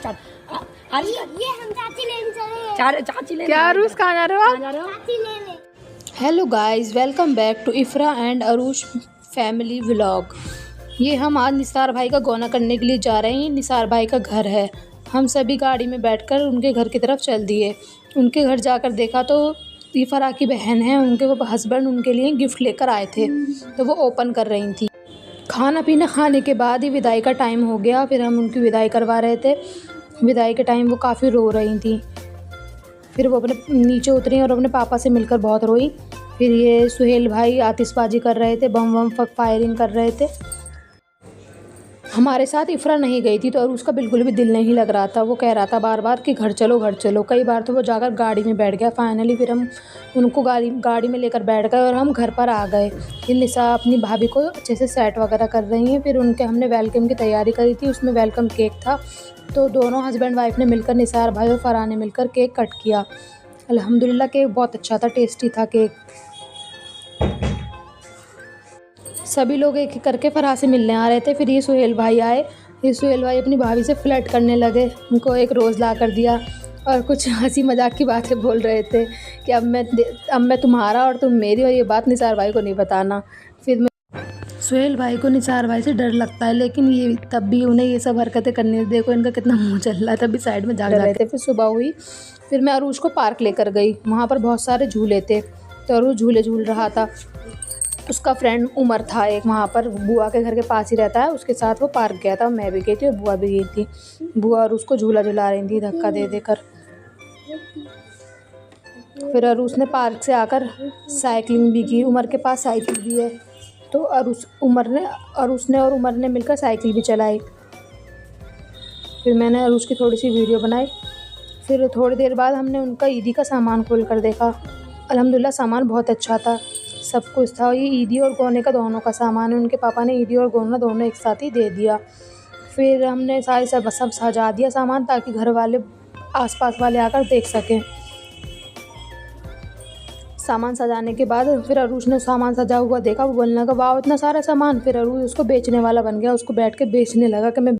Start. ये हम चाची लेने चले। चाची ले क्या अरूज कहाँ जा रहे हो आप? चाची ले ले। Hello guys, welcome back to Ifra and Arooj family vlog. ये हम आज निसार भाई का गौना करने के लिए जा रहे हैं। निसार भाई का घर है। हम सभी गाड़ी में बैठकर उनके घर की तरफ चल दिए। उनके घर जाकर देखा तो इफ्रा की बहन है, उनके वो हस्बैंड उनके लिए गिफ्ट लेकर आए थे, तो वो ओपन कर रही थी। खाना पीना खाने के बाद ही विदाई का टाइम हो गया। फिर हम उनकी विदाई करवा रहे थे। विदाई के टाइम वो काफ़ी रो रही थी। फिर वो अपने नीचे उतरी और अपने पापा से मिलकर बहुत रोई। फिर ये सुहेल भाई आतिशबाजी कर रहे थे, बम बम फायरिंग कर रहे थे। हमारे साथ इफ्रा नहीं गई थी, तो और उसका बिल्कुल भी दिल नहीं लग रहा था। वो कह रहा था बार बार कि घर चलो घर चलो। कई बार तो वो जाकर गाड़ी में बैठ गया। फाइनली फिर हम उनको गाड़ी में लेकर बैठ गए और हम घर पर आ गए। फिर निशा अपनी भाभी को अच्छे से सेट वगैरह कर रही हैं। फिर उनके हमने वेलकम की तैयारी करी थी। उसमें वेलकम केक था, तो दोनों हस्बैंड वाइफ ने मिलकर, निसार भाई और फरहान ने मिलकर केक कट किया। अल्हम्दुलिल्लाह केक बहुत अच्छा था, टेस्टी था केक। सभी लोग एक एक करके फरहान से मिलने आ रहे थे। फिर ये सुहेल भाई आए। ये सुहेल भाई अपनी भाभी से फ्लर्ट करने लगे। उनको एक रोज़ ला कर दिया और कुछ हंसी मजाक की बातें बोल रहे थे कि अब मैं तुम्हारा और तुम मेरी, और ये बात निसार भाई को नहीं बताना। फिर सुहेल भाई को निसार भाई से डर लगता है, लेकिन ये तब भी उन्हें ये सब हरकतें करने, देखो इनका कितना मुंह चल रहा है, तभी साइड में जाग रहे थे। फिर सुबह हुई। फिर मैं अरूज को पार्क लेकर गई। वहाँ पर बहुत सारे झूले थे, तो अरूज झूले झूल रहा था। उसका फ्रेंड उमर था एक, वहाँ पर बुआ के घर के पास ही रहता है, उसके साथ वो पार्क गया था। मैं भी गई थी और बुआ भी गई थी। बुआ और उसको झूला झुला रही थी धक्का दे देकर। फिर अरूज ने पार्क से आकर साइकिलिंग भी की। उमर के पास साइकिल भी है, तो अरूज ने और उमर ने मिलकर साइकिल भी चलाई। फिर मैंने अरूज की थोड़ी सी वीडियो बनाई। फिर थोड़ी देर बाद हमने उनका ईदी का सामान खोल कर देखा। अल्हम्दुलिल्लाह सामान बहुत अच्छा था, सब कुछ था। ये ईदी और गौने का दोनों का सामान है। उनके पापा ने ईदी और गौना दोनों एक साथ ही दे दिया। फिर हमने सारे सब सजा दिया सामान, ताकि घर वाले आसपास वाले आकर देख सकें। सामान सजाने के बाद फिर अरूज ने सामान सजा हुआ देखा। वो बोलने लगा वाह इतना सारा सामान। फिर अरूज उसको बेचने वाला बन गया। उसको बैठ के बेचने लगा कि मैं